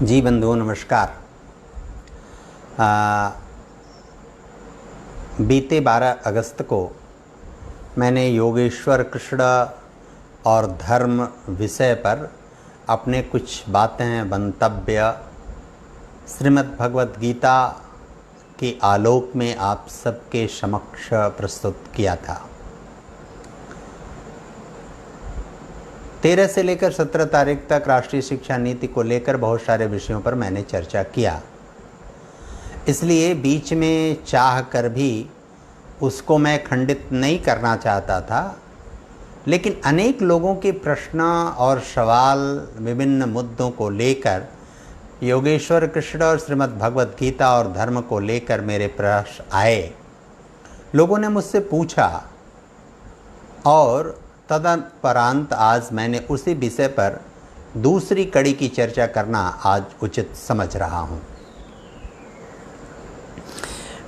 जी बंधुओं नमस्कार। बीते 12 अगस्त को मैंने योगेश्वर कृष्ण और धर्म विषय पर अपने कुछ बातें मंतव्य श्रीमद् भगवद गीता के आलोक में आप सबके समक्ष प्रस्तुत किया था। 13 से लेकर 17 तारीख तक राष्ट्रीय शिक्षा नीति को लेकर बहुत सारे विषयों पर मैंने चर्चा किया, इसलिए बीच में चाह कर भी उसको मैं खंडित नहीं करना चाहता था, लेकिन अनेक लोगों के प्रश्न और सवाल विभिन्न मुद्दों को लेकर योगेश्वर कृष्ण और श्रीमद् भगवद गीता और धर्म को लेकर मेरे प्रश्न आए। लोगों ने मुझसे पूछा और तदपरांत आज मैंने उसी विषय पर दूसरी कड़ी की चर्चा करना आज उचित समझ रहा हूँ।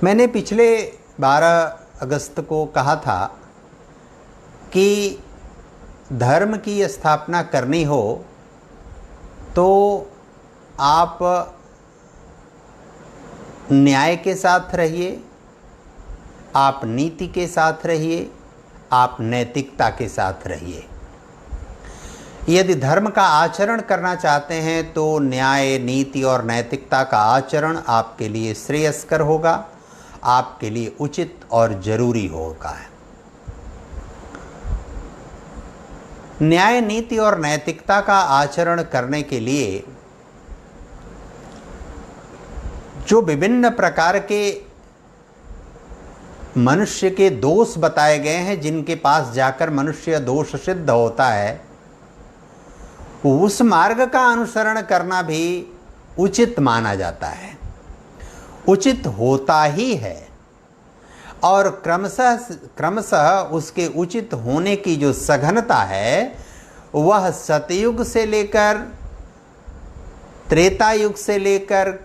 मैंने पिछले 12 अगस्त को कहा था कि धर्म की स्थापना करनी हो तो आप न्याय के साथ रहिए, आप नीति के साथ रहिए, आप नैतिकता के साथ रहिए। यदि धर्म का आचरण करना चाहते हैं तो न्याय, नीति और नैतिकता का आचरण आपके लिए श्रेयस्कर होगा, आपके लिए उचित और जरूरी होगा। न्याय, नीति और नैतिकता का आचरण करने के लिए जो विभिन्न प्रकार के मनुष्य के दोष बताए गए हैं, जिनके पास जाकर मनुष्य दोष सिद्ध होता है, उस मार्ग का अनुसरण करना भी उचित माना जाता है, उचित होता ही है। और क्रमशः उसके उचित होने की जो सघनता है वह सतयुग से लेकर त्रेता युग से लेकर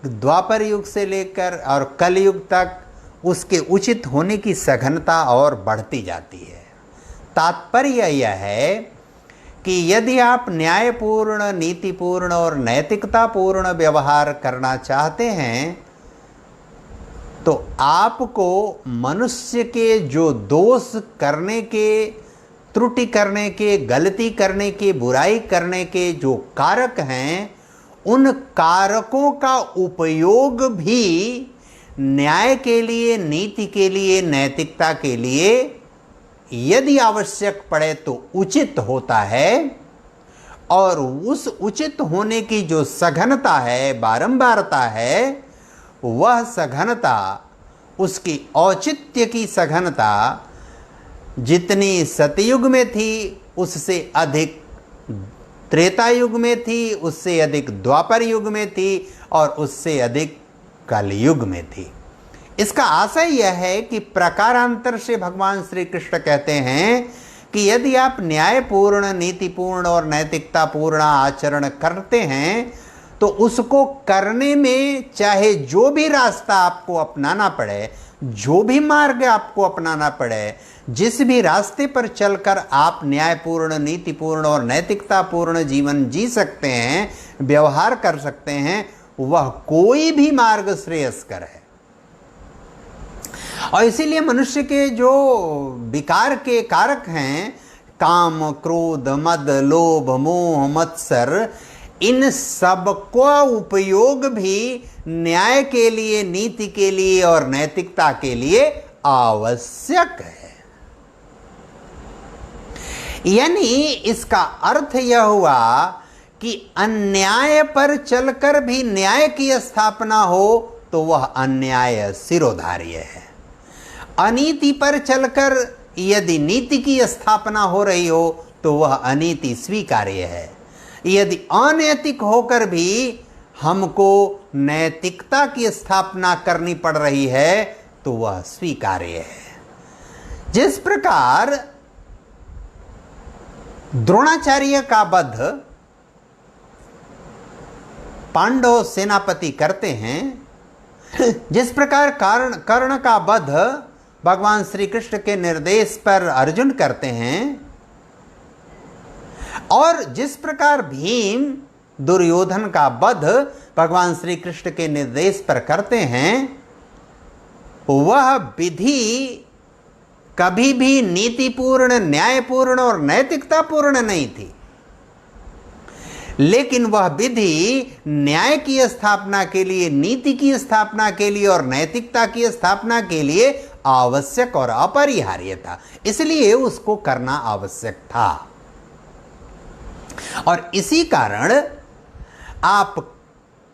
द्वापर युग से लेकर और कलयुग तक उसके उचित होने की सघनता और बढ़ती जाती है। तात्पर्य यह है कि यदि आप न्यायपूर्ण, नीतिपूर्ण और नैतिकतापूर्ण व्यवहार करना चाहते हैं तो आपको मनुष्य के जो दोष करने के, त्रुटि करने के, गलती करने के, बुराई करने के जो कारक हैं, उन कारकों का उपयोग भी न्याय के लिए, नीति के लिए, नैतिकता के लिए यदि आवश्यक पड़े तो उचित होता है। और उस उचित होने की जो सघनता है, बारंबारता है, वह सघनता, उसकी औचित्य की सघनता जितनी सतयुग में थी उससे अधिक त्रेता युग में थी, उससे अधिक द्वापर युग में थी और उससे अधिक कलयुग में थी। इसका आशय यह है कि प्रकारांतर से भगवान श्री कृष्ण कहते हैं कि यदि आप न्यायपूर्ण, नीतिपूर्ण और नैतिकतापूर्ण आचरण करते हैं तो उसको करने में चाहे जो भी रास्ता आपको अपनाना पड़े, जो भी मार्ग आपको अपनाना पड़े, जिस भी रास्ते पर चलकर आप न्यायपूर्ण, नीतिपूर्ण और नैतिकतापूर्ण जीवन जी सकते हैं, व्यवहार कर सकते हैं, वह कोई भी मार्ग श्रेयस्कर है। और इसीलिए मनुष्य के जो विकार के कारक हैं, काम, क्रोध, मद, लोभ, मोह, मत्सर, इन सब का उपयोग भी न्याय के लिए, नीति के लिए और नैतिकता के लिए आवश्यक है। यानी इसका अर्थ यह हुआ कि अन्याय पर चलकर भी न्याय की स्थापना हो तो वह अन्याय शिरोधार्य है। अनीति पर चलकर यदि नीति की स्थापना हो रही हो तो वह अनीति स्वीकार्य है। यदि अनैतिक होकर भी हमको नैतिकता की स्थापना करनी पड़ रही है तो वह स्वीकार्य है। जिस प्रकार द्रोणाचार्य का वध पांडव सेनापति करते हैं, जिस प्रकार कर्ण का वध भगवान श्री कृष्ण के निर्देश पर अर्जुन करते हैं, और जिस प्रकार भीम दुर्योधन का वध भगवान श्री कृष्ण के निर्देश पर करते हैं, वह विधि कभी भी नीतिपूर्ण, न्यायपूर्ण और नैतिकतापूर्ण नहीं थी, लेकिन वह विधि न्याय की स्थापना के लिए, नीति की स्थापना के लिए और नैतिकता की स्थापना के लिए आवश्यक और अपरिहार्य था, इसलिए उसको करना आवश्यक था। और इसी कारण आप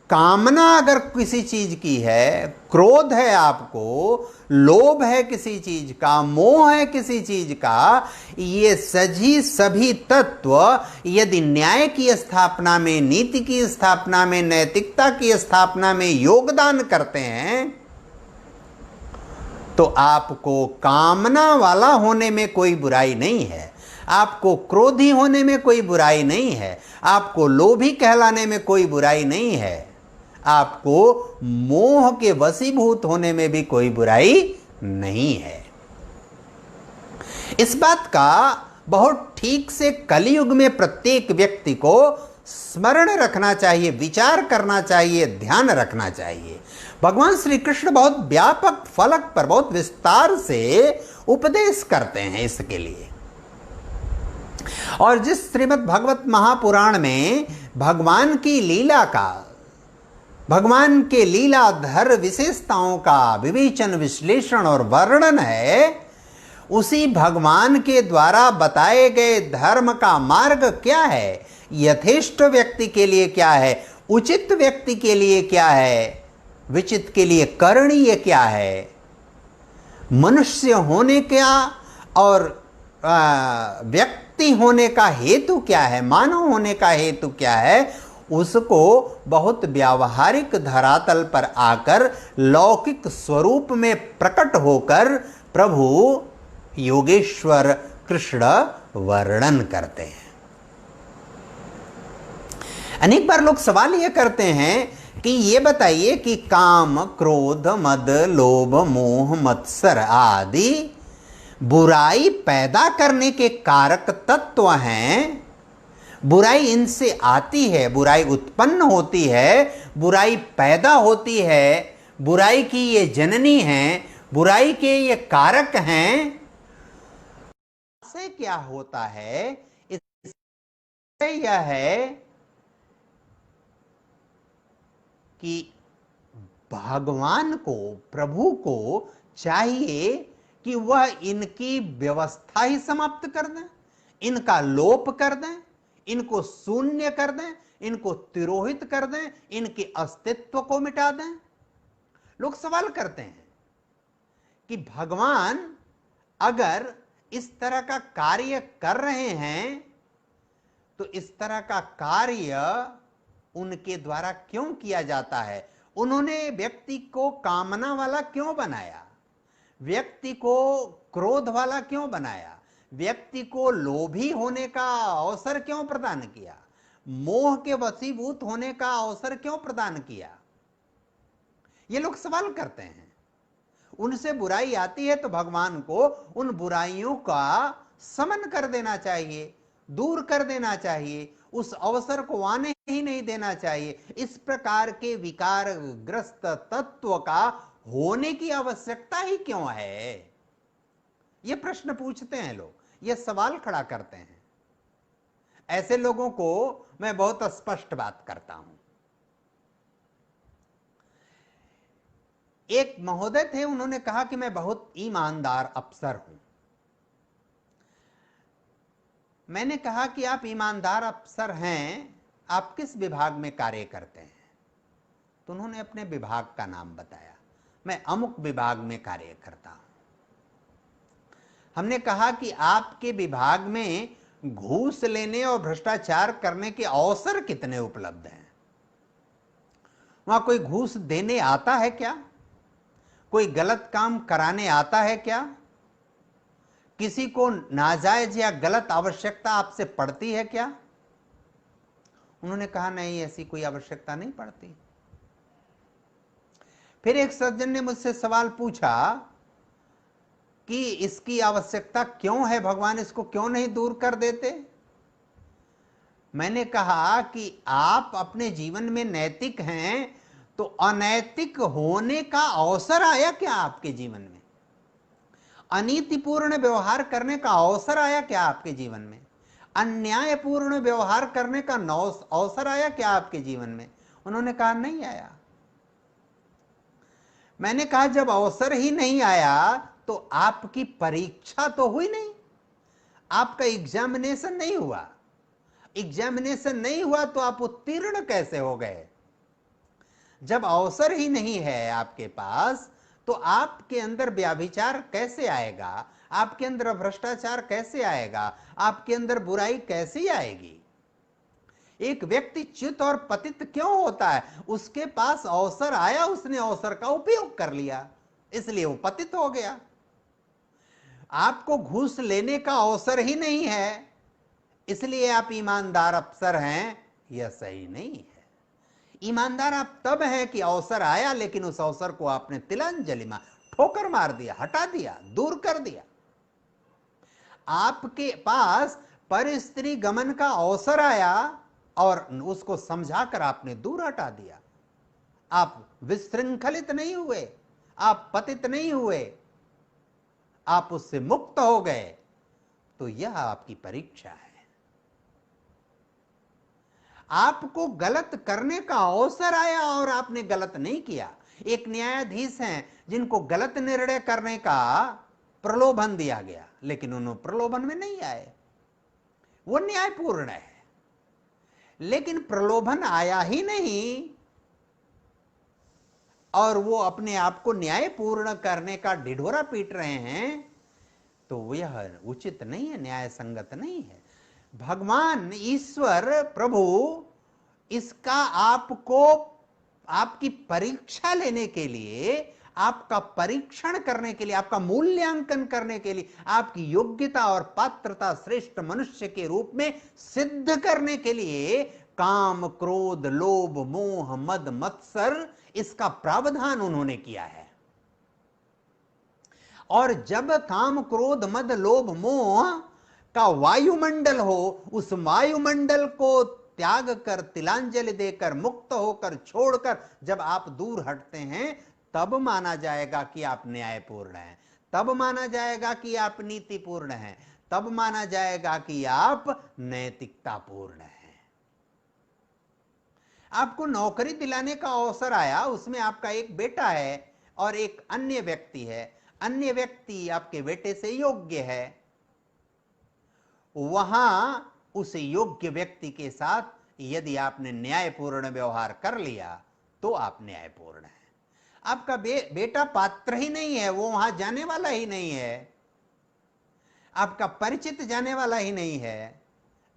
कामना अगर किसी चीज की है, क्रोध है, आपको लोभ है किसी चीज का, मोह है किसी चीज का, ये सभी तत्व यदि न्याय की स्थापना में, नीति की स्थापना में, नैतिकता की स्थापना में योगदान करते हैं, तो आपको कामना वाला होने में कोई बुराई नहीं है, आपको क्रोधी होने में कोई बुराई नहीं है, आपको लोभी कहलाने में कोई बुराई नहीं है, आपको मोह के वशीभूत होने में भी कोई बुराई नहीं है। इस बात का बहुत ठीक से कलयुग में प्रत्येक व्यक्ति को स्मरण रखना चाहिए, विचार करना चाहिए, ध्यान रखना चाहिए। भगवान श्री कृष्ण बहुत व्यापक फलक पर बहुत विस्तार से उपदेश करते हैं इसके लिए। और जिस श्रीमद् भगवत महापुराण में भगवान की लीला का, भगवान के लीलाधर विशेषताओं का विवेचन, विश्लेषण और वर्णन है, उसी भगवान के द्वारा बताए गए धर्म का मार्ग क्या है, यथेष्ट व्यक्ति के लिए क्या है, उचित व्यक्ति के लिए क्या है, विचित के लिए करणीय क्या है, मनुष्य होने क्या और व्यक्ति होने का हेतु क्या है, मानव होने का हेतु क्या है, उसको बहुत व्यावहारिक धरातल पर आकर लौकिक स्वरूप में प्रकट होकर प्रभु योगेश्वर कृष्ण वर्णन करते हैं। अनेक बार लोग सवाल यह करते हैं कि ये बताइए कि काम, क्रोध, मद, लोभ, मोह, मत्सर आदि बुराई पैदा करने के कारक तत्व हैं, बुराई इनसे आती है, बुराई उत्पन्न होती है, बुराई पैदा होती है, बुराई की ये जननी है, बुराई के ये कारक हैं, इससे क्या होता है, इससे यह है कि भगवान को, प्रभु को चाहिए कि वह इनकी व्यवस्था ही समाप्त कर दें, इनका लोप कर दें, इनको शून्य कर दें, इनको तिरोहित कर दें, इनके अस्तित्व को मिटा दें। लोग सवाल करते हैं कि भगवान अगर इस तरह का कार्य कर रहे हैं तो इस तरह का कार्य उनके द्वारा क्यों किया जाता है, उन्होंने व्यक्ति को कामना वाला क्यों बनाया, व्यक्ति को क्रोध वाला क्यों बनाया, व्यक्ति को लोभी होने का अवसर क्यों प्रदान किया, मोह के वशीभूत होने का अवसर क्यों प्रदान किया। ये लोग सवाल करते हैं। उनसे बुराई आती है तो भगवान को उन बुराइयों का शमन कर देना चाहिए, दूर कर देना चाहिए, उस अवसर को आने ही नहीं देना चाहिए। इस प्रकार के विकार ग्रस्त तत्व का होने की आवश्यकता ही क्यों है, ये प्रश्न पूछते हैं लोग, ये सवाल खड़ा करते हैं। ऐसे लोगों को मैं बहुत स्पष्ट बात करता हूं। एक महोदय थे, उन्होंने कहा कि मैं बहुत ईमानदार अफसर हूं। मैंने कहा कि आप ईमानदार अफसर हैं, आप किस विभाग में कार्य करते हैं? तो उन्होंने अपने विभाग का नाम बताया, मैं अमुक विभाग में कार्य करता हूं। हमने कहा कि आपके विभाग में घूस लेने और भ्रष्टाचार करने के अवसर कितने उपलब्ध हैं? वहां कोई घूस देने आता है क्या? कोई गलत काम कराने आता है क्या? किसी को नाजायज या गलत आवश्यकता आपसे पड़ती है क्या? उन्होंने कहा नहीं, ऐसी कोई आवश्यकता नहीं पड़ती। फिर एक सज्जन ने मुझसे सवाल पूछा कि इसकी आवश्यकता क्यों है, भगवान इसको क्यों नहीं दूर कर देते? मैंने कहा कि आप अपने जीवन में नैतिक हैं, तो अनैतिक होने का अवसर आया क्या आपके जीवन में? अनीतिपूर्ण व्यवहार करने का अवसर आया क्या आपके जीवन में? अन्यायपूर्ण व्यवहार करने का अवसर आया क्या आपके जीवन में? उन्होंने कहा नहीं आया। मैंने कहा जब अवसर ही नहीं आया तो आपकी परीक्षा तो हुई नहीं, आपका एग्जामिनेशन नहीं हुआ। एग्जामिनेशन नहीं हुआ तो आप उत्तीर्ण कैसे हो गए? जब अवसर ही नहीं है आपके पास तो आपके अंदर व्यभिचार कैसे आएगा? आपके अंदर भ्रष्टाचार कैसे आएगा? आपके अंदर बुराई कैसे आएगी? एक व्यक्ति च्युत और पतित क्यों होता है? उसके पास अवसर आया, उसने अवसर का उपयोग कर लिया, इसलिए वो पतित हो गया। आपको घूस लेने का अवसर ही नहीं है, इसलिए आप ईमानदार अफसर हैं, यह सही नहीं है। ईमानदार आप तब हैं कि अवसर आया, लेकिन उस अवसर को आपने तिलांजलि में ठोकर मार दिया, हटा दिया, दूर कर दिया। आपके पास पर स्त्री गमन का अवसर आया और उसको समझाकर आपने दूर हटा दिया। आप विशृंखलित नहीं हुए, आप पतित नहीं हुए, आप उससे मुक्त हो गए, तो यह आपकी परीक्षा है। आपको गलत करने का अवसर आया और आपने गलत नहीं किया। एक न्यायाधीश हैं जिनको गलत निर्णय करने का प्रलोभन दिया गया, लेकिन उन्होंने प्रलोभन में नहीं आए, वो न्यायपूर्ण है। लेकिन प्रलोभन आया ही नहीं और वो अपने आप को न्यायपूर्ण करने का ढिढोरा पीट रहे हैं, तो यह उचित नहीं है, न्याय संगत नहीं है। भगवान ईश्वर प्रभु इसका आपको आपकी परीक्षा लेने के लिए, आपका परीक्षण करने के लिए, आपका मूल्यांकन करने के लिए, आपकी योग्यता और पात्रता श्रेष्ठ मनुष्य के रूप में सिद्ध करने के लिए काम क्रोध लोभ मोह मद मत्सर इसका प्रावधान उन्होंने किया है। और जब काम क्रोध मद लोभ मोह का वायुमंडल हो, उस वायुमंडल को त्याग कर तिलांजलि देकर मुक्त होकर छोड़कर जब आप दूर हटते हैं, तब माना जाएगा कि आप न्यायपूर्ण हैं, तब माना जाएगा कि आप नीतिपूर्ण हैं, तब माना जाएगा कि आप नैतिकतापूर्ण हैं। आपको नौकरी दिलाने का अवसर आया, उसमें आपका एक बेटा है और एक अन्य व्यक्ति है, अन्य व्यक्ति आपके बेटे से योग्य है, वहां उस योग्य व्यक्ति के साथ यदि आपने न्यायपूर्ण व्यवहार कर लिया तो आप न्यायपूर्ण हैं। आपका बेटा पात्र ही नहीं है, वो वहां जाने वाला ही नहीं है, आपका परिचित जाने वाला ही नहीं है,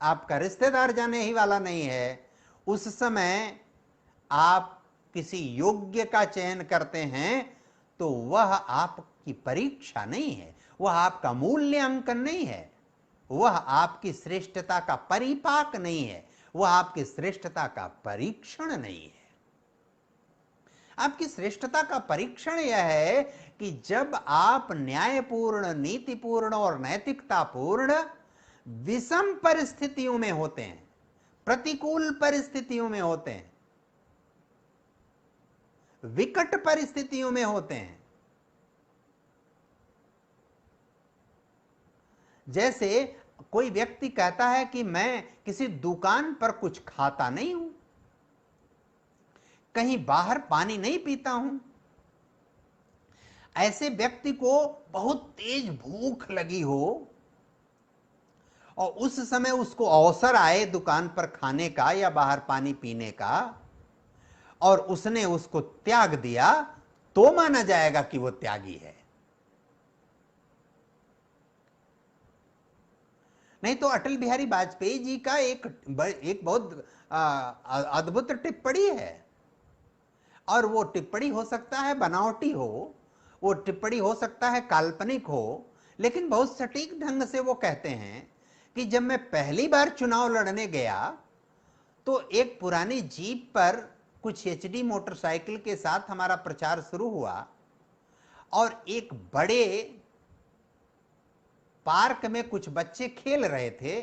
आपका रिश्तेदार जाने ही वाला नहीं है, उस समय आप किसी योग्य का चयन करते हैं तो वह आपकी परीक्षा नहीं है, वह आपका मूल्यांकन नहीं है, वह आपकी श्रेष्ठता का परिपाक नहीं है, वह आपकी श्रेष्ठता का परीक्षण नहीं है। आपकी श्रेष्ठता का परीक्षण यह है कि जब आप न्यायपूर्ण नीतिपूर्ण और नैतिकतापूर्ण विषम परिस्थितियों में होते हैं, प्रतिकूल परिस्थितियों में होते हैं, विकट परिस्थितियों में होते हैं। जैसे कोई व्यक्ति कहता है कि मैं किसी दुकान पर कुछ खाता नहीं हूं, कहीं बाहर पानी नहीं पीता हूं, ऐसे व्यक्ति को बहुत तेज भूख लगी हो और उस समय उसको अवसर आए दुकान पर खाने का या बाहर पानी पीने का और उसने उसको त्याग दिया, तो माना जाएगा कि वो त्यागी है। नहीं तो अटल बिहारी वाजपेयी जी का एक बहुत अद्भुत टिप्पणी है, और वो टिप्पणी हो सकता है बनावटी हो, वो टिप्पणी हो सकता है काल्पनिक हो, लेकिन बहुत सटीक ढंग से वो कहते हैं कि जब मैं पहली बार चुनाव लड़ने गया तो एक पुरानी जीप पर कुछ एचडी मोटरसाइकिल के साथ हमारा प्रचार शुरू हुआ और एक बड़े पार्क में कुछ बच्चे खेल रहे थे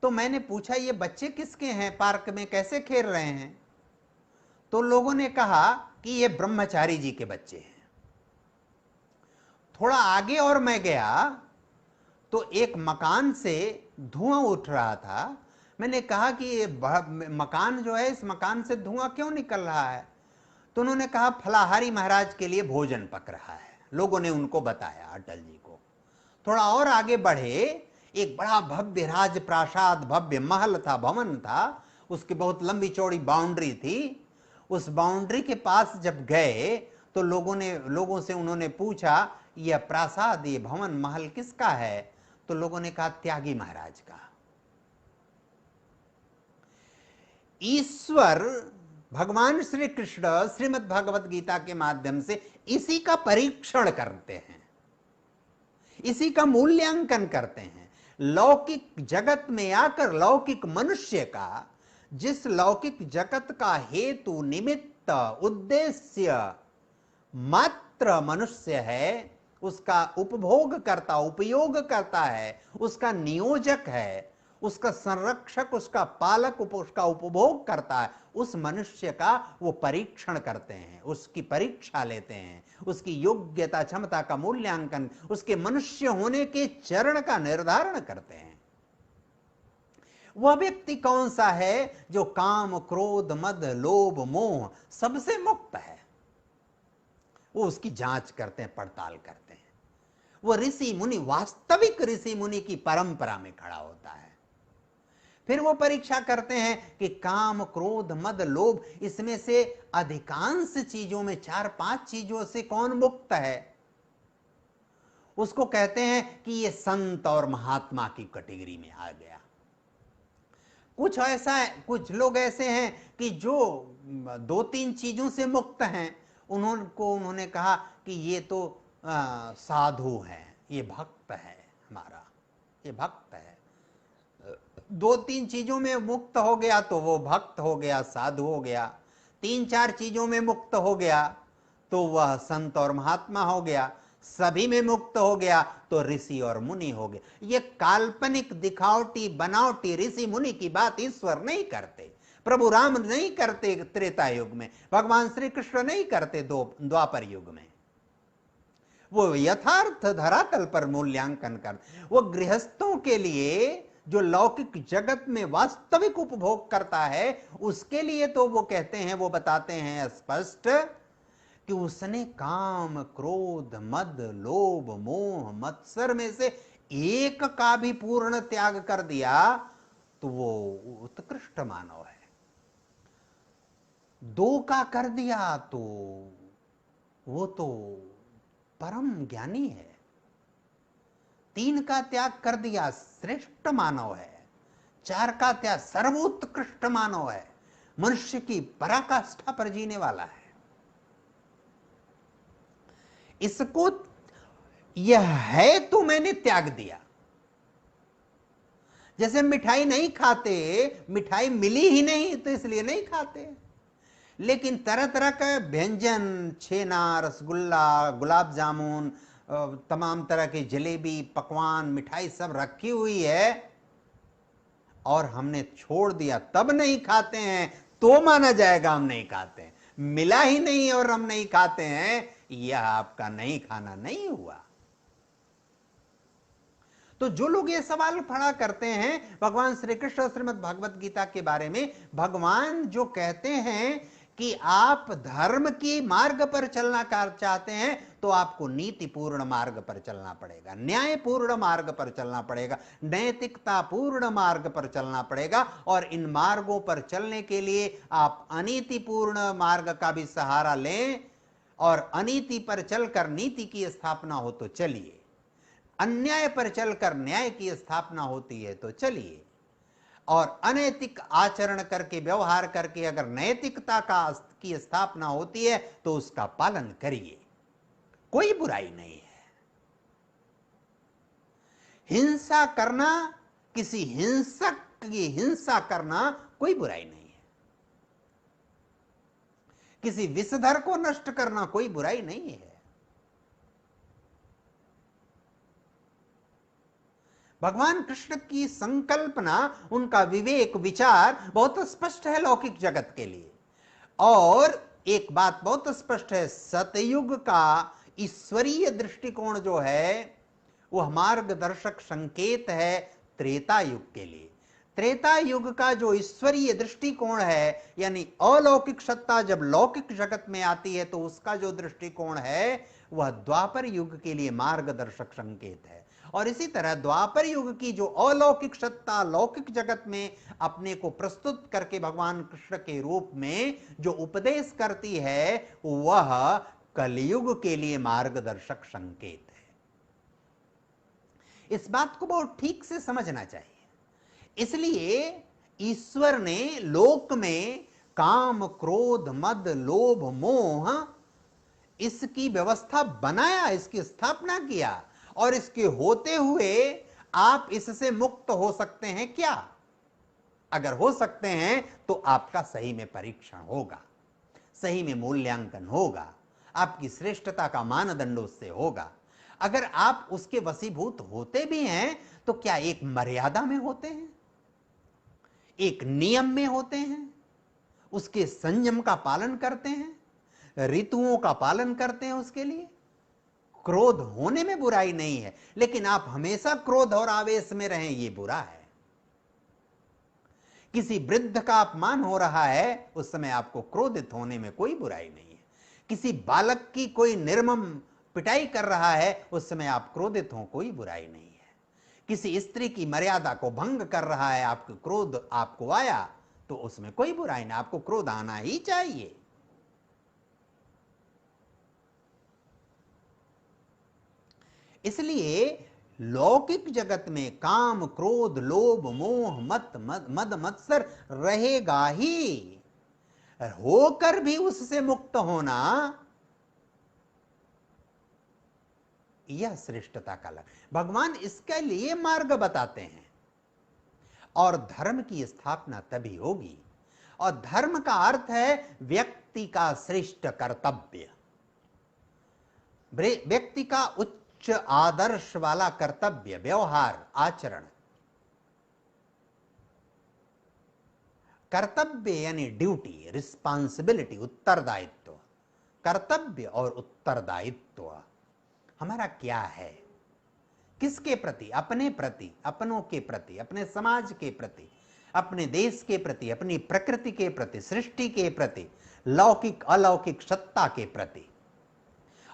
तो मैंने पूछा ये बच्चे किसके हैं, पार्क में कैसे खेल रहे हैं? तो लोगों ने कहा कि ये ब्रह्मचारी जी के बच्चे हैं। थोड़ा आगे और मैं गया तो एक मकान से धुआं उठ रहा था। मैंने कहा कि ये मकान जो है, इस मकान से धुआं क्यों निकल रहा है? तो उन्होंने कहा फलाहारी महाराज के लिए भोजन पक रहा है। लोगों ने उनको बताया, अटल जी को। थोड़ा और आगे बढ़े, एक बड़ा भव्य राज प्रासाद, भव्य महल था, भवन था, उसकी बहुत लंबी चौड़ी बाउंड्री थी। उस बाउंड्री के पास जब गए तो लोगों से उन्होंने पूछा यह प्रासाद, ये भवन महल किसका है? तो लोगों ने कहा त्यागी महाराज का। ईश्वर भगवान श्री कृष्ण श्रीमद् भगवत गीता के माध्यम से इसी का परीक्षण करते हैं, इसी का मूल्यांकन करते हैं। लौकिक जगत में आकर लौकिक मनुष्य का, जिस लौकिक जगत का हेतु निमित्त उद्देश्य मात्र मनुष्य है, उसका उपभोग करता, उपयोग करता है, उसका नियोजक है, उसका संरक्षक, उसका पालक, उसका उपभोग करता है, उस मनुष्य का वो परीक्षण करते हैं, उसकी परीक्षा लेते हैं, उसकी योग्यता क्षमता का मूल्यांकन, उसके मनुष्य होने के चरण का निर्धारण करते हैं। वह व्यक्ति कौन सा है जो काम क्रोध मद लोभ मोह सबसे मुक्त है, वो उसकी जांच करते हैं, पड़ताल करते हैं। वो ऋषि मुनि, वास्तविक ऋषि मुनि की परंपरा में खड़ा होता है। फिर वो परीक्षा करते हैं कि काम क्रोध मद लोभ, इसमें से अधिकांश चीजों में, 4-5 चीजों से कौन मुक्त है? उसको कहते हैं कि ये संत और महात्मा की कैटेगरी में आ गया। कुछ लोग ऐसे हैं कि जो 2-3 चीजों से मुक्त हैं, उन्होंने कहा कि ये तो साधु है, ये भक्त है हमारा, ये भक्त है। 2-3 चीजों में मुक्त हो गया तो वो भक्त हो गया, साधु हो गया। 3-4 चीजों में मुक्त हो गया तो वह संत और महात्मा हो गया। सभी में मुक्त हो गया तो ऋषि और मुनि हो गए। ये काल्पनिक दिखावटी बनावटी ऋषि मुनि की बात ईश्वर नहीं करते, प्रभु राम नहीं करते त्रेता युग में, भगवान श्री कृष्ण नहीं करते द्वापर युग में। वो यथार्थ धरातल पर मूल्यांकन कर, वो गृहस्थों के लिए जो लौकिक जगत में वास्तविक उपभोग करता है, उसके लिए तो वो कहते हैं, वो बताते हैं स्पष्ट कि उसने काम क्रोध मद लोभ मोह मत्सर में से एक का भी पूर्ण त्याग कर दिया तो वो उत्कृष्ट मानव है। 2 का कर दिया तो वो तो परम ज्ञानी है। 3 का त्याग कर दिया श्रेष्ठ मानव है। 4 का त्याग सर्वोत्कृष्ट मानव है, मनुष्य की पराकाष्ठा पर जीने वाला है। इसको यह है तो मैंने त्याग दिया। जैसे मिठाई नहीं खाते, मिठाई मिली ही नहीं तो इसलिए नहीं खाते, लेकिन तरह तरह का व्यंजन, छेना, रसगुल्ला, गुलाब जामुन, तमाम तरह के जलेबी, पकवान, मिठाई सब रखी हुई है और हमने छोड़ दिया, तब नहीं खाते हैं तो माना जाएगा हम नहीं खाते हैं। मिला ही नहीं और हम नहीं खाते हैं, यह आपका नहीं खाना नहीं हुआ। तो जो लोग ये सवाल खड़ा करते हैं भगवान श्री कृष्ण श्रीमद् भगवत गीता के बारे में, भगवान जो कहते हैं कि आप धर्म की मार्ग पर चलना चाहते हैं तो आपको नीतिपूर्ण मार्ग पर चलना पड़ेगा, न्यायपूर्ण मार्ग पर चलना पड़ेगा, नैतिकता पूर्ण मार्ग पर चलना पड़ेगा। और इन मार्गों पर चलने के लिए आप अनीतिपूर्ण मार्ग का भी सहारा लें, और अनीति पर चलकर नीति की स्थापना हो तो चलिए, अन्याय पर चलकर न्याय की स्थापना होती है तो चलिए, और अनैतिक आचरण करके, व्यवहार करके अगर नैतिकता की स्थापना होती है तो उसका पालन करिए, कोई बुराई नहीं है। हिंसा करना, किसी हिंसक की हिंसा करना कोई बुराई नहीं है, किसी विषधर को नष्ट करना कोई बुराई नहीं है। भगवान कृष्ण की संकल्पना, उनका विवेक विचार बहुत स्पष्ट है लौकिक जगत के लिए। और एक बात बहुत स्पष्ट है, सतयुग का ईश्वरीय दृष्टिकोण जो है वह मार्गदर्शक संकेत है त्रेता युग के लिए। त्रेता युग का जो ईश्वरीय दृष्टिकोण है, यानी अलौकिक सत्ता जब लौकिक जगत में आती है तो उसका जो दृष्टिकोण है वह द्वापर युग के लिए मार्गदर्शक संकेत है। और इसी तरह द्वापर युग की जो अलौकिक सत्ता लौकिक जगत में अपने को प्रस्तुत करके भगवान कृष्ण के रूप में जो उपदेश करती है वह कलयुग के लिए मार्गदर्शक संकेत है। इस बात को बहुत ठीक से समझना चाहिए। इसलिए ईश्वर ने लोक में काम, क्रोध, मद, लोभ, मोह इसकी व्यवस्था बनाया, इसकी स्थापना किया, और इसके होते हुए आप इससे मुक्त हो सकते हैं क्या? अगर हो सकते हैं तो आपका सही में परीक्षण होगा, सही में मूल्यांकन होगा, आपकी श्रेष्ठता का मानदंड उससे होगा। अगर आप उसके वशीभूत होते भी हैं तो क्या एक मर्यादा में होते हैं, एक नियम में होते हैं, उसके संयम का पालन करते हैं, ऋतुओं का पालन करते हैं उसके लिए। क्रोध होने में बुराई नहीं है, लेकिन आप हमेशा क्रोध और आवेश में रहें ये बुरा है। किसी वृद्ध का अपमान हो रहा है उस समय आपको क्रोधित होने में कोई बुराई नहीं है। किसी बालक की कोई निर्मम पिटाई कर रहा है उस समय आप क्रोधित हो, कोई बुराई नहीं है। किसी स्त्री की मर्यादा को भंग कर रहा है, आपको क्रोध आपको आया तो उसमें कोई बुराई नहीं, आपको क्रोध आना ही चाहिए। इसलिए लौकिक जगत में काम, क्रोध, लोभ, मोह, मद मत्सर रहेगा ही, होकर भी उससे मुक्त होना यह श्रेष्ठता का लक्ष्य। भगवान इसके लिए मार्ग बताते हैं। और धर्म की स्थापना तभी होगी, और धर्म का अर्थ है व्यक्ति का श्रेष्ठ कर्तव्य, व्यक्ति का उच्च आदर्श वाला कर्तव्य, व्यवहार, आचरण। कर्तव्य यानी ड्यूटी, रिस्पॉन्सिबिलिटी, उत्तरदायित्व। कर्तव्य और उत्तरदायित्व हमारा क्या है, किसके प्रति? अपने प्रति, अपनों के प्रति, अपने समाज के प्रति, अपने देश के प्रति, अपनी प्रकृति के प्रति, सृष्टि के प्रति, लौकिक अलौकिक सत्ता के प्रति।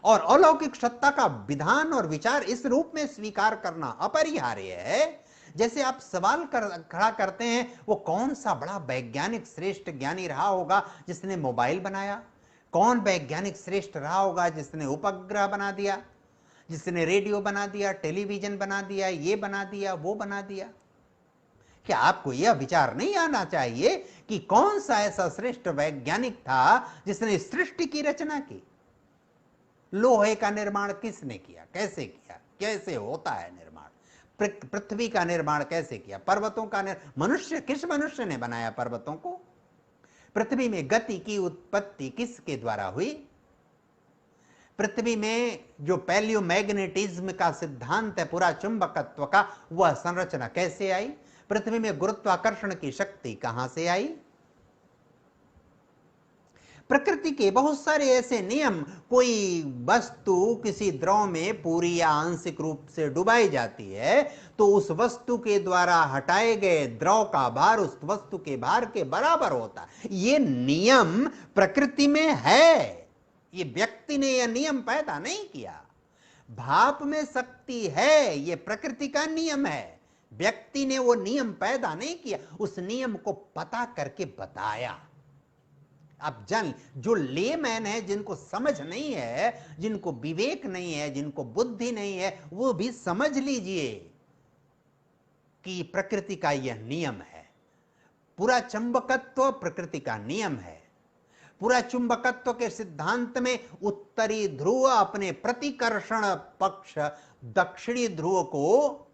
और अलौकिक सत्ता का विधान और विचार इस रूप में स्वीकार करना अपरिहार्य है। जैसे आप सवाल खड़ा करते हैं, वो कौन सा बड़ा वैज्ञानिक श्रेष्ठ ज्ञानी रहा होगा जिसने मोबाइल बनाया? कौन वैज्ञानिक श्रेष्ठ रहा होगा जिसने उपग्रह बना दिया, जिसने रेडियो बना दिया, टेलीविजन बना दिया, ये बना दिया, वो बना दिया? क्या आपको यह विचार नहीं आना चाहिए कि कौन सा ऐसा श्रेष्ठ वैज्ञानिक था जिसने सृष्टि की रचना की? लोहे का निर्माण किसने किया, कैसे किया, कैसे होता है निर्माण? पृथ्वी का निर्माण कैसे किया? पर्वतों का मनुष्य, किस मनुष्य ने बनाया पर्वतों को? पृथ्वी में गति की उत्पत्ति किसके द्वारा हुई? पृथ्वी में जो पैलियोमैग्नेटिज्म का सिद्धांत है, पूरा चुंबकत्व का, वह संरचना कैसे आई? पृथ्वी में गुरुत्वाकर्षण की शक्ति कहां से आई? प्रकृति के बहुत सारे ऐसे नियम, कोई वस्तु किसी द्रव में पूरी या आंशिक रूप से डुबाई जाती है तो उस वस्तु के द्वारा हटाए गए द्रव का भार उस वस्तु के भार के बराबर होता है। ये नियम प्रकृति में है, ये व्यक्ति ने यह नियम पैदा नहीं किया। भाप में शक्ति है, ये प्रकृति का नियम है, व्यक्ति ने वो नियम पैदा नहीं किया, उस नियम को पता करके बताया। अब जान, जो लेमैन है, जिनको समझ नहीं है, जिनको विवेक नहीं है, जिनको बुद्धि नहीं है, वो भी समझ लीजिए कि प्रकृति का यह नियम है। पूरा चुंबकत्व प्रकृति का नियम है। पूरा चुंबकत्व के सिद्धांत में उत्तरी ध्रुव अपने प्रतिकर्षण पक्ष दक्षिणी ध्रुव को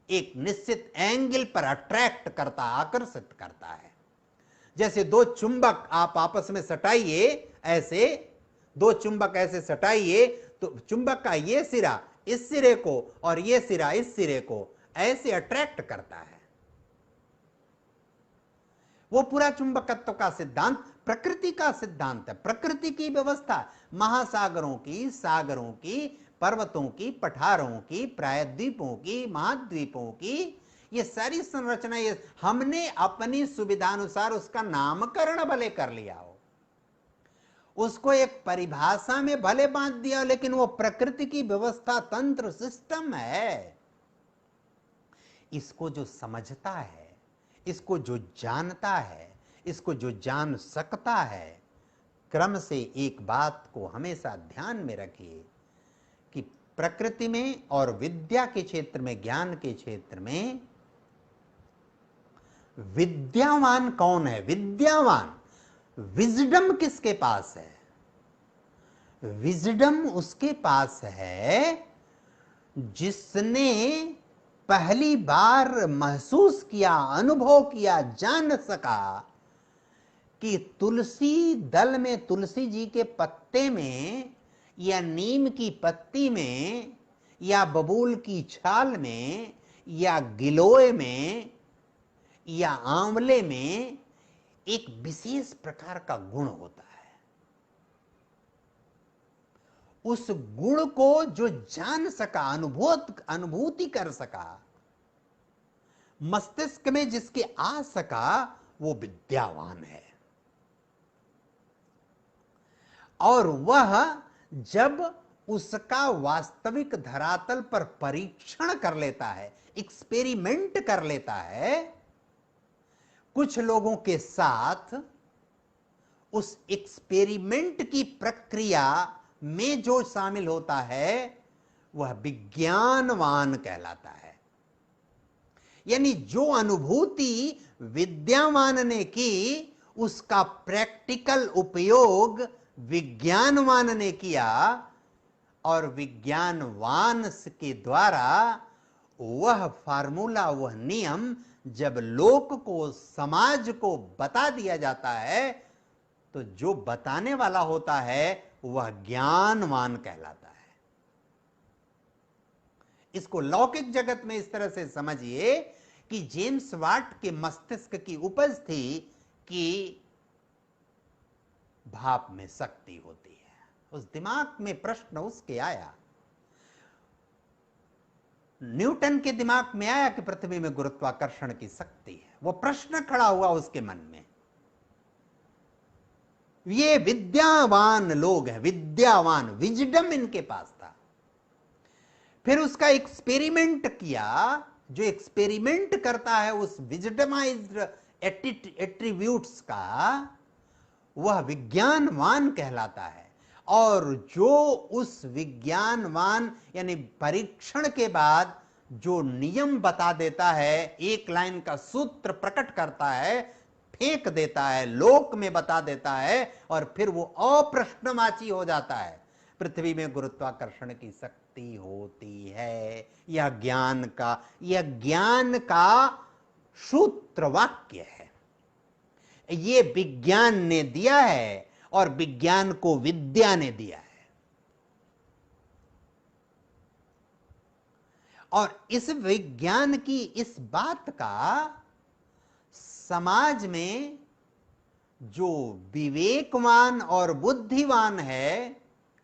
एक निश्चित एंगल पर अट्रैक्ट करता, आकर्षित करता है। जैसे दो चुंबक आप आपस में सटाइए, ऐसे दो चुंबक ऐसे सटाइए तो चुंबक का ये सिरा इस सिरे को और ये सिरा इस सिरे को ऐसे अट्रैक्ट करता है। वो पूरा चुंबकत्व का सिद्धांत प्रकृति का सिद्धांत है, प्रकृति की व्यवस्था, महासागरों की, सागरों की, पर्वतों की, पठारों की, प्रायद्वीपों की, महाद्वीपों की, ये सारी संरचना ये हमने अपनी सुविधानुसार उसका नामकरण भले कर लिया हो, उसको एक परिभाषा में भले बांध दिया, लेकिन वो प्रकृति की व्यवस्था, तंत्र, सिस्टम है। इसको जो समझता है, इसको जो जानता है, इसको जो जान सकता है, क्रम से एक बात को हमेशा ध्यान में रखिए कि प्रकृति में और विद्या के क्षेत्र में, ज्ञान के क्षेत्र में विद्यावान कौन है? विद्यावान, विजडम किसके पास है? विजडम उसके पास है जिसने पहली बार महसूस किया, अनुभव किया, जान सका कि तुलसी दल में, तुलसी जी के पत्ते में, या नीम की पत्ती में, या बबूल की छाल में, या गिलोय में, या आंवले में एक विशेष प्रकार का गुण होता है। उस गुण को जो जान सका, अनुभूति कर सका, मस्तिष्क में जिसके आ सका, वो विद्यावान है। और वह जब उसका वास्तविक धरातल पर परीक्षण कर लेता है, एक्सपेरिमेंट कर लेता है कुछ लोगों के साथ, उस एक्सपेरिमेंट की प्रक्रिया में जो शामिल होता है वह विज्ञानवान कहलाता है। यानी जो अनुभूति विद्यावान ने की, उसका प्रैक्टिकल उपयोग विज्ञानवान ने किया, और विज्ञानवान के द्वारा वह फार्मूला, वह नियम जब लोक को, समाज को बता दिया जाता है, तो जो बताने वाला होता है वह ज्ञानवान कहलाता है। इसको लौकिक जगत में इस तरह से समझिए कि जेम्स वाट के मस्तिष्क की उपज थी कि भाप में शक्ति होती है। उस दिमाग में प्रश्न उसके आया, न्यूटन के दिमाग में आया कि पृथ्वी में गुरुत्वाकर्षण की शक्ति है। वो प्रश्न खड़ा हुआ उसके मन में। ये विद्यावान लोग हैं, विद्यावान, विजडम इनके पास था। फिर उसका एक्सपेरिमेंट किया। जो एक्सपेरिमेंट करता है उस विजडमाइज्ड एट्रीब्यूट्स का, वह विज्ञानवान कहलाता है। और जो उस विज्ञानवान यानी परीक्षण के बाद जो नियम बता देता है, एक लाइन का सूत्र प्रकट करता है, फेंक देता है, लोक में बता देता है, और फिर वो अप्रश्नवाची हो जाता है। पृथ्वी में गुरुत्वाकर्षण की शक्ति होती है, यह ज्ञान का सूत्र वाक्य है। ये विज्ञान ने दिया है और विज्ञान को विद्या ने दिया है। और इस विज्ञान की इस बात का समाज में जो विवेकवान और बुद्धिवान है,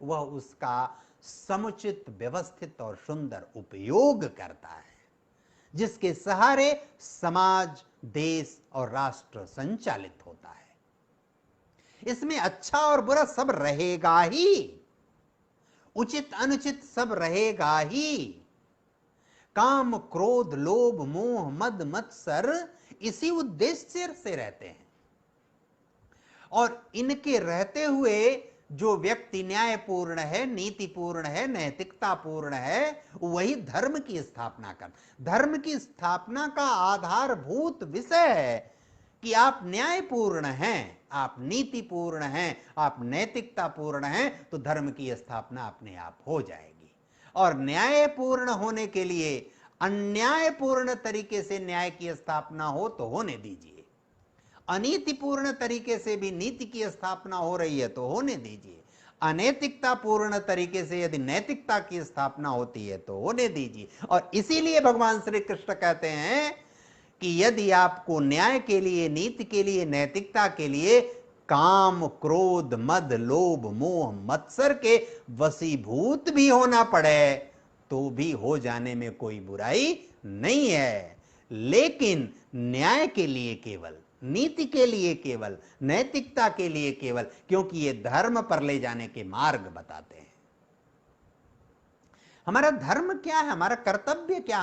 वह उसका समुचित, व्यवस्थित और सुंदर उपयोग करता है, जिसके सहारे समाज, देश और राष्ट्र संचालित होता है। इसमें अच्छा और बुरा सब रहेगा ही, उचित अनुचित सब रहेगा ही। काम, क्रोध, लोभ, मोह, मद, मत्सर इसी उद्देश्य से रहते हैं। और इनके रहते हुए जो व्यक्ति न्यायपूर्ण है, नीतिपूर्ण है, नैतिकतापूर्ण है, वही धर्म की स्थापना कर। धर्म की स्थापना का आधारभूत विषय है कि आप न्यायपूर्ण हैं, आप नीतिपूर्ण हैं, आप नैतिकतापूर्ण हैं, तो धर्म की स्थापना अपने आप हो जाएगी। और न्यायपूर्ण होने के लिए अन्यायपूर्ण तरीके से न्याय की स्थापना हो तो होने दीजिए, अनीतिपूर्ण तरीके से भी नीति की स्थापना हो रही है तो होने दीजिए, अनैतिकता पूर्ण तरीके से यदि नैतिकता की स्थापना होती है तो होने दीजिए। और इसीलिए भगवान श्री कृष्ण कहते हैं कि यदि आपको न्याय के लिए, नीति के लिए, नैतिकता के लिए काम, क्रोध, मद, लोभ, मोह, मत्सर के वशीभूत भी होना पड़े तो भी हो जाने में कोई बुराई नहीं है। लेकिन न्याय के लिए केवल, नीति के लिए केवल, नैतिकता के लिए केवल, क्योंकि ये धर्म पर ले जाने के मार्ग बताते हैं। हमारा धर्म क्या है, हमारा कर्तव्य क्या,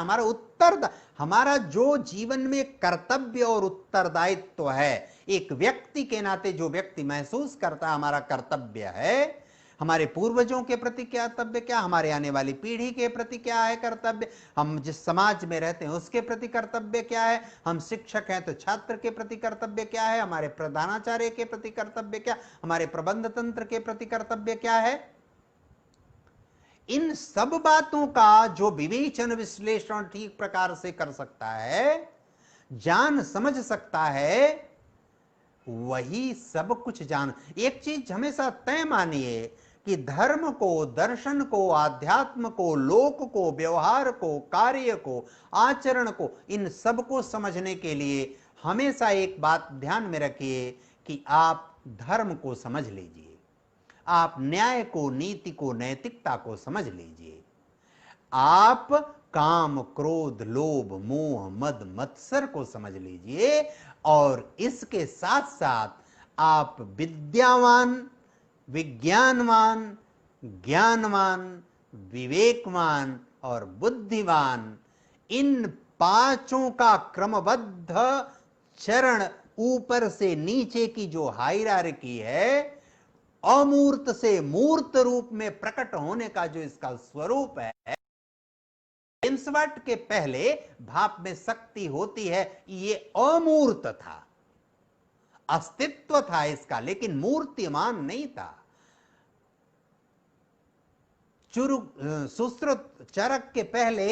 हमारा जो जीवन में कर्तव्य और उत्तरदायित्व है, एक व्यक्ति के नाते जो व्यक्ति महसूस करता है हमारा कर्तव्य है, हमारे पूर्वजों के प्रति कर्तव्य क्या, हमारे आने वाली पीढ़ी के प्रति क्या है कर्तव्य, हम जिस समाज में रहते हैं उसके प्रति कर्तव्य क्या है, हम शिक्षक हैं तो छात्र के प्रति कर्तव्य क्या है, हमारे प्रधानाचार्य के प्रति कर्तव्य क्या, हमारे प्रबंध तंत्र के प्रति कर्तव्य क्या है, इन सब बातों का जो विवेचन विश्लेषण ठीक प्रकार से कर सकता है, जान समझ सकता है, वही सब कुछ जान। एक चीज हमेशा तय मानिए कि धर्म को, दर्शन को, आध्यात्म को, लोक को, व्यवहार को, कार्य को, आचरण को, इन सब को समझने के लिए हमेशा एक बात ध्यान में रखिए कि आप धर्म को समझ लीजिए, आप न्याय को, नीति को, नैतिकता को समझ लीजिए, आप काम, क्रोध, लोभ, मोह, मद, मत्सर को समझ लीजिए, और इसके साथ साथ आप विद्यावान, विज्ञानवान, ज्ञानवान, विवेकवान और बुद्धिमान, इन पांचों का क्रमबद्ध चरण, ऊपर से नीचे की जो हायरार्की है, अमूर्त से मूर्त रूप में प्रकट होने का जो इसका स्वरूप है, जेम्स वाट के पहले भाप में शक्ति होती है, ये अमूर्त था, अस्तित्व था इसका, लेकिन मूर्तिमान नहीं था। सुश्रुत चरक के पहले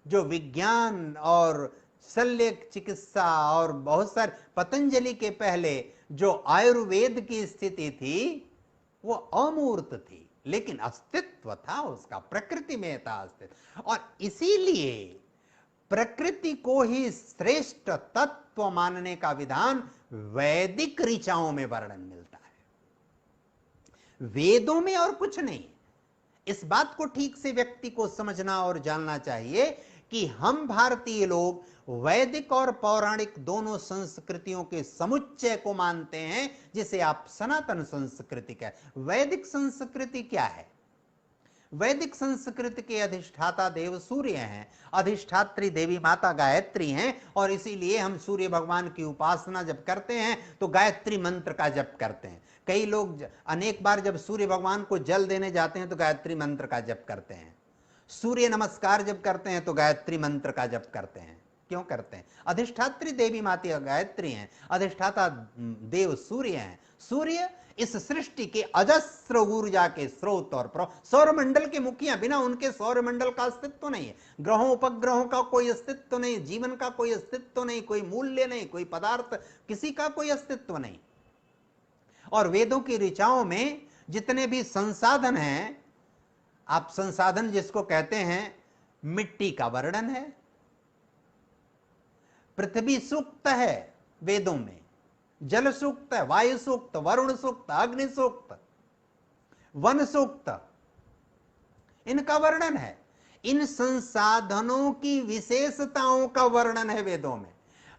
जो विज्ञान और शल्य चिकित्सा और बहुत सारे, पतंजलि के पहले जो आयुर्वेद की स्थिति थी वो अमूर्त थी, लेकिन अस्तित्व था उसका, प्रकृति में था अस्तित्व। और इसीलिए प्रकृति को ही श्रेष्ठ तत्व मानने का विधान वैदिक ऋचाओं में वर्णन मिलता है, वेदों में और कुछ नहीं। इस बात को ठीक से व्यक्ति को समझना और जानना चाहिए कि हम भारतीय लोग वैदिक और पौराणिक दोनों संस्कृतियों के समुच्चय को मानते हैं, जिसे आप सनातन संस्कृति कहते हैं। वैदिक संस्कृति क्या है? वैदिक संस्कृति के अधिष्ठाता देव सूर्य हैं, अधिष्ठात्री देवी माता गायत्री हैं, और इसीलिए हम सूर्य भगवान की उपासना जब करते हैं तो गायत्री मंत्र का जप करते हैं। कई लोग अनेक बार जब सूर्य भगवान को जल देने जाते हैं तो गायत्री मंत्र का जप करते हैं, सूर्य नमस्कार जब करते हैं तो गायत्री मंत्र का जप करते हैं। क्यों करते हैं? अधिष्ठात्री देवी माता गायत्री हैं, अधिष्ठाता देव सूर्य हैं। सूर्य इस सृष्टि के अजस्र ऊर्जा के स्रोत और सौरमंडल के मुखिया, बिना उनके सौरमंडल का अस्तित्व नहीं है, ग्रहों उपग्रहों का कोई अस्तित्व नहीं, जीवन का कोई अस्तित्व नहीं, कोई मूल्य नहीं, कोई पदार्थ, किसी का कोई अस्तित्व नहीं। और वेदों की ऋचाओं में जितने भी संसाधन हैं, आप संसाधन जिसको कहते हैं, मिट्टी का वर्णन है, पृथ्वी सूक्त है वेदों में, जल सूक्त है, वायु सूक्त, वरुण सूक्त, अग्नि सूक्त, वन सूक्त, इनका वर्णन है। इन संसाधनों की विशेषताओं का वर्णन है वेदों में,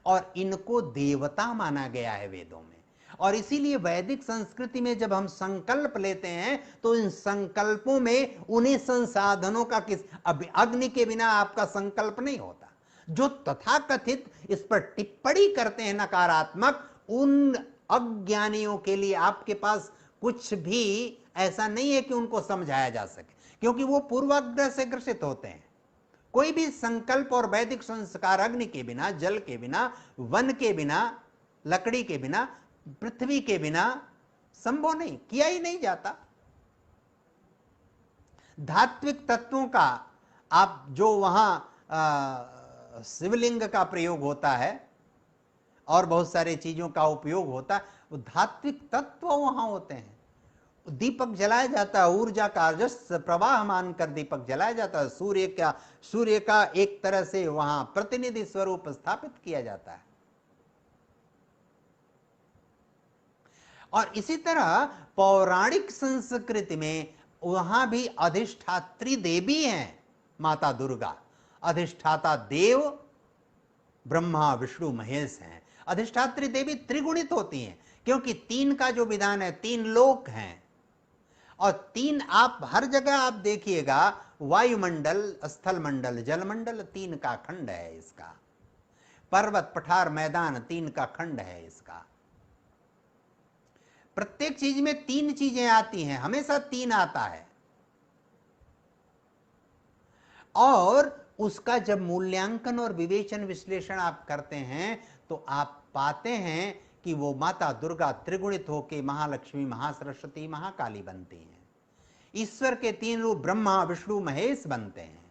और इनको देवता माना गया है वेदों में। और इसीलिए वैदिक संस्कृति में जब हम संकल्प लेते हैं तो इन संकल्पों में उन्हीं संसाधनों का अग्नि के बिना आपका संकल्प नहीं होता। जो तथाकथित इस पर टिप्पणी करते हैं नकारात्मक, उन अज्ञानियों के लिए आपके पास कुछ भी ऐसा नहीं है कि उनको समझाया जा सके, क्योंकि वो पूर्वाग्रह से ग्रसित होते हैं। कोई भी संकल्प और वैदिक संस्कार अग्नि के बिना, जल के बिना, वन के बिना, लकड़ी के बिना, पृथ्वी के बिना संभव नहीं, किया ही नहीं जाता। धात्विक तत्वों का आप जो वहां शिवलिंग का प्रयोग होता है और बहुत सारे चीजों का उपयोग होता है, वो धात्विक तत्व वहां होते हैं। दीपक जलाया जाता है, ऊर्जा का रजस प्रवाह मानकर दीपक जलाया जाता है, सूर्य का एक तरह से वहां प्रतिनिधि स्वरूप स्थापित किया जाता है। और इसी तरह पौराणिक संस्कृति में वहां भी अधिष्ठात्री देवी हैं माता दुर्गा, अधिष्ठाता देव ब्रह्मा विष्णु महेश हैं। अधिष्ठात्री देवी त्रिगुणित होती हैं, क्योंकि तीन का जो विधान है, तीन लोक हैं, और तीन आप हर जगह आप देखिएगा, वायुमंडल, स्थल मंडल, जलमंडल, तीन का खंड है इसका। पर्वत पठार मैदान, तीन का खंड है इसका। प्रत्येक चीज में तीन चीजें आती हैं, हमेशा तीन आता है। और उसका जब मूल्यांकन और विवेचन विश्लेषण आप करते हैं तो आप पाते हैं कि वो माता दुर्गा त्रिगुणित होकर महालक्ष्मी, महासरस्वती, महाकाली बनती हैं। ईश्वर के तीन रूप ब्रह्मा विष्णु महेश बनते हैं,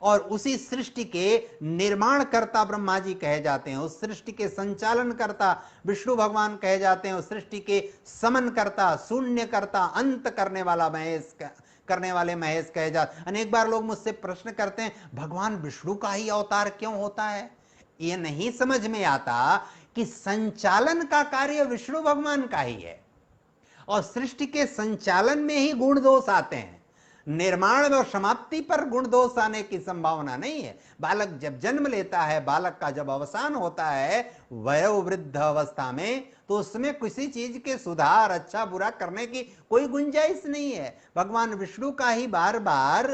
और उसी सृष्टि के निर्माणकर्ता ब्रह्मा जी कहे जाते हैं, उस सृष्टि के संचालनकर्ता विष्णु भगवान कहे जाते हैं, उस सृष्टि के समनकर्ता, शून्यकर्ता, अंत करने वाले महेश कहे जाते। अनेक बार लोग मुझसे प्रश्न करते हैं, भगवान विष्णु का ही अवतार क्यों होता है? यह नहीं समझ में आता कि संचालन का कार्य विष्णु भगवान का ही है, और सृष्टि के संचालन में ही गुण दोष आते हैं। निर्माण और समाप्ति पर गुण दोष आने की संभावना नहीं है। बालक जब जन्म लेता है, बालक का जब अवसान होता है वयोवृद्ध अवस्था में, तो उसमें किसी चीज के सुधार, अच्छा बुरा करने की कोई गुंजाइश नहीं है। भगवान विष्णु का ही बार बार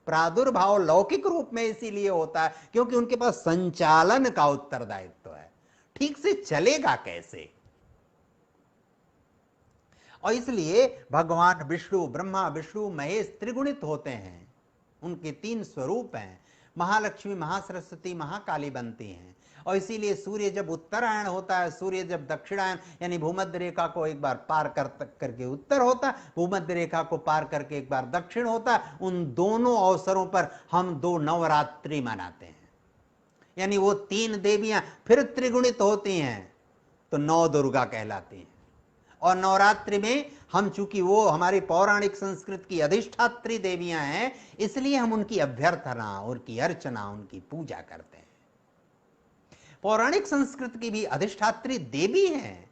प्रादुर्भाव लौकिक रूप में इसीलिए होता है क्योंकि उनके पास संचालन का उत्तरदायित्व है। ठीक से चलेगा कैसे? और इसलिए भगवान विष्णु, ब्रह्मा विष्णु महेश त्रिगुणित होते हैं। उनके तीन स्वरूप हैं। महालक्ष्मी, महासरस्वती, महाकाली बनती हैं। और इसीलिए सूर्य जब उत्तरायण होता है, सूर्य जब दक्षिणायन यानी भूमध्य रेखा को एक बार पार करके उत्तर होता है, भूमध्य रेखा को पार करके एक बार दक्षिण होता है, उन दोनों अवसरों पर हम दो नवरात्रि मनाते हैं। यानी वो तीन देवियां फिर त्रिगुणित होती हैं तो नौ दुर्गा कहलाती हैं। और नवरात्रि में हम, चूंकि वो हमारी पौराणिक संस्कृति की अधिष्ठात्री देवियां हैं, इसलिए हम उनकी अभ्यर्थना, उनकी अर्चना, उनकी पूजा करते हैं। पौराणिक संस्कृति की भी अधिष्ठात्री देवी हैं,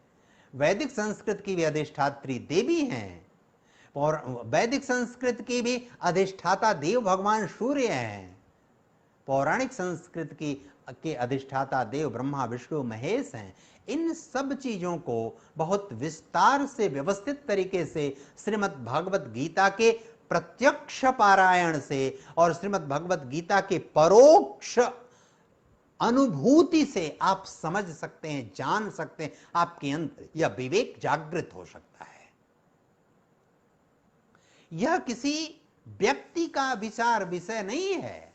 वैदिक संस्कृति की भी अधिष्ठात्री देवी हैं, और वैदिक संस्कृति की भी अधिष्ठाता देव भगवान सूर्य हैं, पौराणिक संस्कृति के अधिष्ठाता देव ब्रह्मा विष्णु महेश हैं। इन सब चीजों को बहुत विस्तार से, व्यवस्थित तरीके से श्रीमद् भागवत गीता के प्रत्यक्ष पारायण से और श्रीमद् भागवत गीता के परोक्ष अनुभूति से आप समझ सकते हैं, जान सकते हैं। आपके अंदर यह विवेक जागृत हो सकता है। यह किसी व्यक्ति का विचार विषय नहीं है।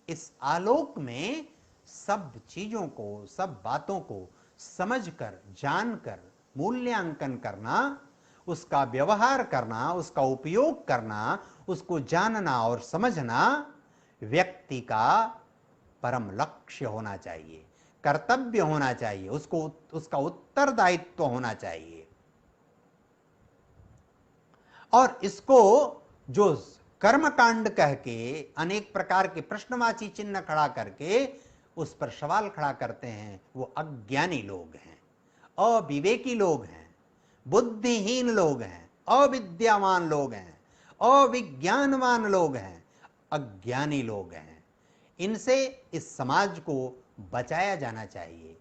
इस आलोक में सब चीजों को, सब बातों को समझकर, जानकर, मूल्यांकन करना, उसका व्यवहार करना, उसका उपयोग करना, उसको जानना और समझना व्यक्ति का परम लक्ष्य होना चाहिए, कर्तव्य होना चाहिए, उसका उत्तरदायित्व होना चाहिए। और इसको जो कर्मकांड कह के अनेक प्रकार के प्रश्नवाची चिन्ह खड़ा करके उस पर सवाल खड़ा करते हैं, वो अज्ञानी लोग हैं, अविवेकी लोग हैं, बुद्धिहीन लोग हैं, अविद्यावान लोग हैं, अविज्ञानवान लोग हैं, अज्ञानी लोग हैं। इनसे इस समाज को बचाया जाना चाहिए।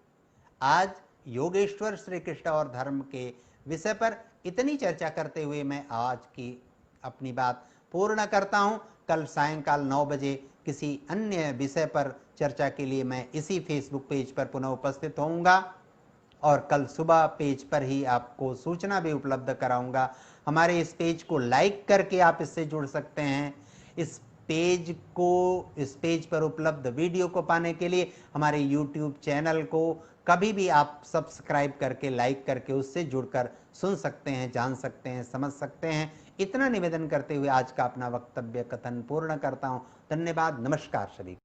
आज योगेश्वर श्री कृष्ण और धर्म के विषय पर इतनी चर्चा करते हुए मैं आज की अपनी बात पूर्ण करता हूं। कल सायंकाल 9 बजे किसी अन्य विषय पर चर्चा के लिए मैं इसी फेसबुक पेज पर पुनः उपस्थित होऊंगा, और कल सुबह पेज पर ही आपको सूचना भी उपलब्ध कराऊंगा। हमारे इस पेज को लाइक करके आप इससे जुड़ सकते हैं। इस पेज पर उपलब्ध वीडियो को पाने के लिए हमारे YouTube चैनल को कभी भी आप सब्सक्राइब करके, लाइक करके उससे जुड़कर सुन सकते हैं, जान सकते हैं, समझ सकते हैं। इतना निवेदन करते हुए आज का अपना वक्तव्य कथन पूर्ण करता हूं। धन्यवाद। नमस्कार सभी।